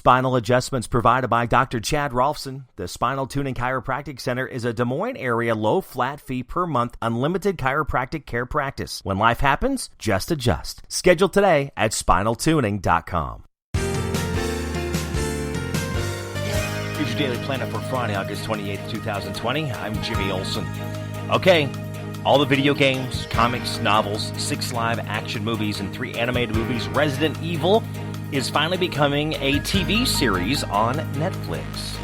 Spinal adjustments provided by Dr. Chad Rolfson. The Spinal Tuning Chiropractic Center is a Des Moines area low flat fee per month unlimited chiropractic care practice. When life happens, just adjust. Schedule today at spinaltuning.com. Here's your Daily Planet for Friday, August 28th, 2020. I'm Jimmy Olsen. Okay, all the video games, comics, novels, 6 live action movies, and 3 animated movies, Resident Evil is finally becoming a TV series on Netflix.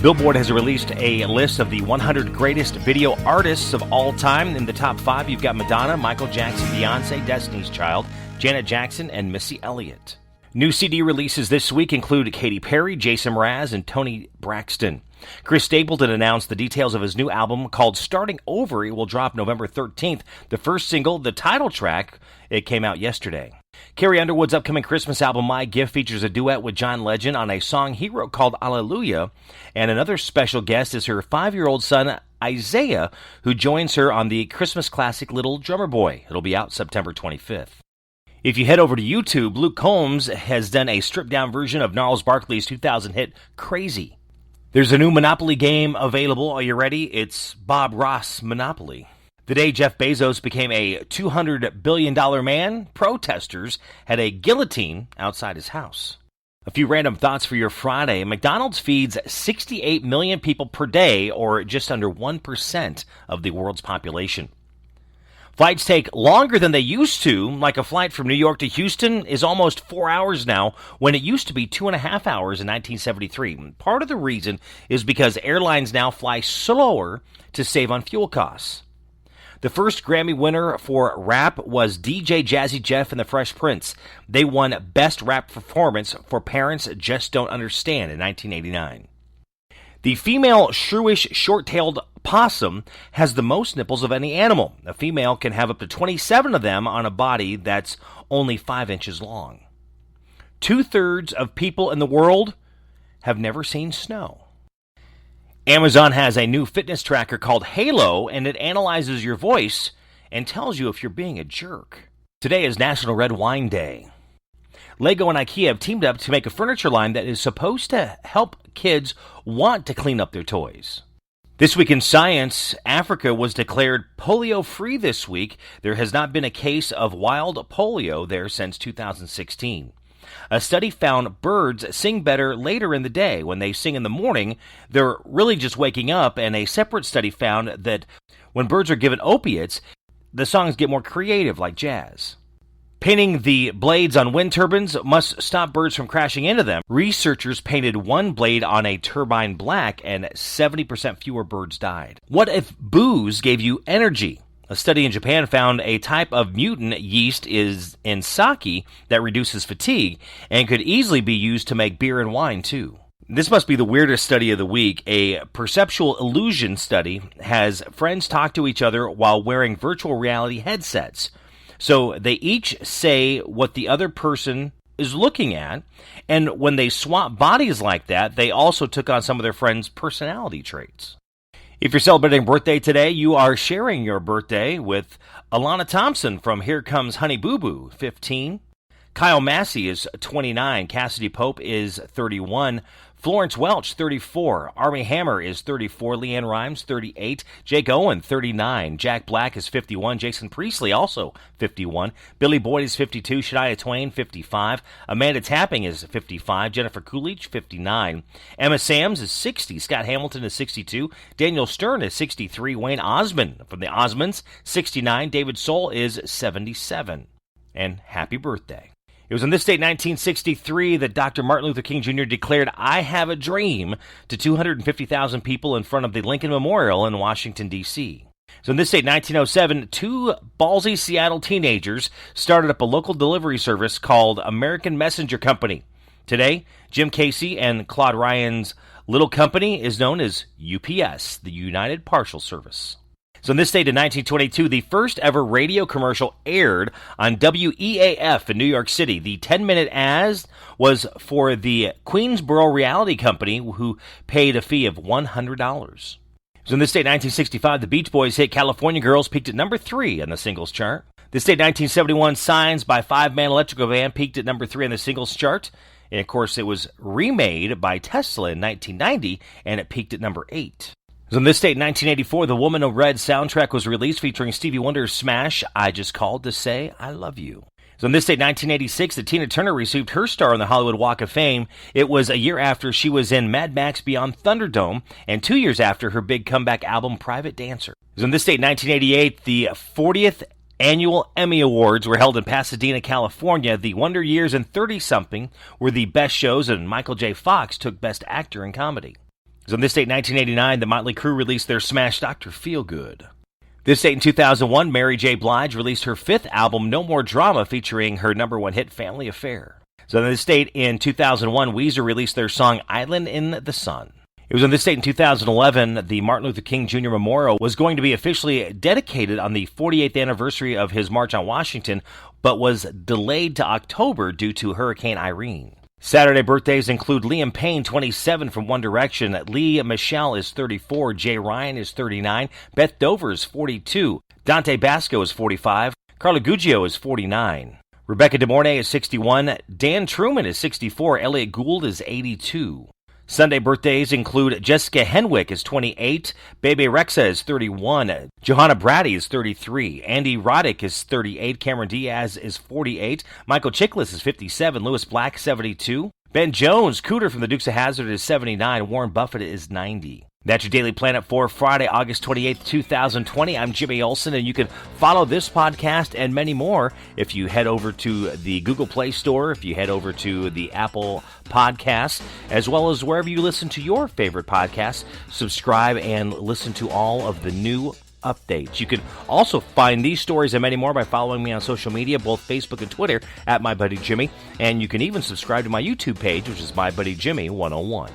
Billboard has released a list of the 100 greatest video artists of all time. In the top 5, you've got Madonna, Michael Jackson, Beyonce, Destiny's Child, Janet Jackson, and Missy Elliott. New CD releases this week include Katy Perry, Jason Mraz, and Toni Braxton. Chris Stapleton announced the details of his new album called Starting Over. It will drop November 13th. The first single, the title track, it came out yesterday. Carrie Underwood's upcoming Christmas album, My Gift, features a duet with John Legend on a song he wrote called Alleluia, and another special guest is her 5-year-old son, Isaiah, who joins her on the Christmas classic Little Drummer Boy. It'll be out September 25th. If you head over to YouTube, Luke Combs has done a stripped-down version of Gnarls Barkley's 2000 hit, Crazy. There's a new Monopoly game available. Are you ready? It's Bob Ross Monopoly. The day Jeff Bezos became a $200 billion man, protesters had a guillotine outside his house. A few random thoughts for your Friday. McDonald's feeds 68 million people per day, or just under 1% of the world's population. Flights take longer than they used to, like a flight from New York to Houston is almost 4 hours now, when it used to be 2.5 hours in 1973. Part of the reason is because airlines now fly slower to save on fuel costs. The first Grammy winner for rap was DJ Jazzy Jeff and the Fresh Prince. They won Best Rap Performance for Parents Just Don't Understand in 1989. The female shrewish short-tailed possum has the most nipples of any animal. A female can have up to 27 of them on a body that's only 5 inches long. 2/3 of people in the world have never seen snow. Amazon has a new fitness tracker called Halo, and it analyzes your voice and tells you if you're being a jerk. Today is National Red Wine Day. Lego and IKEA have teamed up to make a furniture line that is supposed to help kids want to clean up their toys. This week in science, Africa was declared polio-free this week. There has not been a case of wild polio there since 2016. A study found birds sing better later in the day. When they sing in the morning, they're really just waking up, and a separate study found that when birds are given opiates, the songs get more creative, like jazz. Painting the blades on wind turbines must stop birds from crashing into them. Researchers painted one blade on a turbine black, and 70% fewer birds died. What if booze gave you energy? A study in Japan found a type of mutant yeast is in sake that reduces fatigue and could easily be used to make beer and wine too. This must be the weirdest study of the week. A perceptual illusion study has friends talk to each other while wearing virtual reality headsets. So they each say what the other person is looking at, and when they swap bodies like that, they also took on some of their friends' personality traits. If you're celebrating a birthday today, you are sharing your birthday with Alana Thompson from Here Comes Honey Boo Boo, 15. Kyle Massey is 29. Cassidy Pope is 31. Florence Welch, 34. Armie Hammer is 34. Leanne Rimes, 38. Jake Owen, 39. Jack Black is 51. Jason Priestley, also 51. Billy Boyd is 52. Shania Twain, 55. Amanda Tapping is 55. Jennifer Coolidge, 59. Emma Sams is 60. Scott Hamilton is 62. Daniel Stern is 63. Wayne Osmond from the Osmonds, 69. David Soul is 77. And happy birthday. It was on this date, 1963, that Dr. Martin Luther King Jr. declared, "I have a dream," to 250,000 people in front of the Lincoln Memorial in Washington, D.C. So on this date, 1907, 2 ballsy Seattle teenagers started up a local delivery service called American Messenger Company. Today, Jim Casey and Claude Ryan's little company is known as UPS, the United Parcel Service. So on this date in 1922, the first ever radio commercial aired on WEAF in New York City. The 10-minute ad was for the Queensboro Reality Company, who paid a fee of $100. So on this date, 1965, the Beach Boys' hit California Girls peaked at number 3 on the singles chart. This date, 1971, Signs by Five Man Electrical Band peaked at number 3 on the singles chart. And of course, it was remade by Tesla in 1990, and it peaked at number 8. So in this date, 1984, the Woman in Red soundtrack was released featuring Stevie Wonder's smash, I Just Called to Say I Love You. So in this date, 1986, that Tina Turner received her star on the Hollywood Walk of Fame. It was a year after she was in Mad Max Beyond Thunderdome, and 2 years after her big comeback album, Private Dancer. So in this date, 1988, the 40th Annual Emmy Awards were held in Pasadena, California. The Wonder Years and 30-something were the best shows, and Michael J. Fox took Best Actor in Comedy. So in this date, 1989, the Motley Crue released their smash Dr. Feelgood. This date in 2001, Mary J. Blige released her 5th album, No More Drama, featuring her #1 hit, Family Affair. So in this date in 2001, Weezer released their song Island in the Sun. It was on this date in 2011, the Martin Luther King Jr. Memorial was going to be officially dedicated on the 48th anniversary of his March on Washington, but was delayed to October due to Hurricane Irene. Saturday birthdays include Liam Payne, 27, from One Direction. Lea Michele is 34. Jay Ryan is 39. Beth Dover is 42. Dante Basco is 45. Carla Gugino is 49. Rebecca De Mornay is 61. Dan Truman is 64. Elliot Gould is 82. Sunday birthdays include Jessica Henwick is 28, Bebe Rexha is 31, Johanna Brady is 33, Andy Roddick is 38, Cameron Diaz is 48, Michael Chiklis is 57, Lewis Black 72, Ben Jones, Cooter from the Dukes of Hazzard is 79, Warren Buffett is 90. That's your Daily Planet for Friday, August 28th, 2020. I'm Jimmy Olsen, and you can follow this podcast and many more if you head over to the Google Play Store, if you head over to the Apple Podcasts, as well as wherever you listen to your favorite podcasts. Subscribe and listen to all of the new updates. You can also find these stories and many more by following me on social media, both Facebook and Twitter, at My Buddy Jimmy, and you can even subscribe to my YouTube page, which is My Buddy Jimmy 101.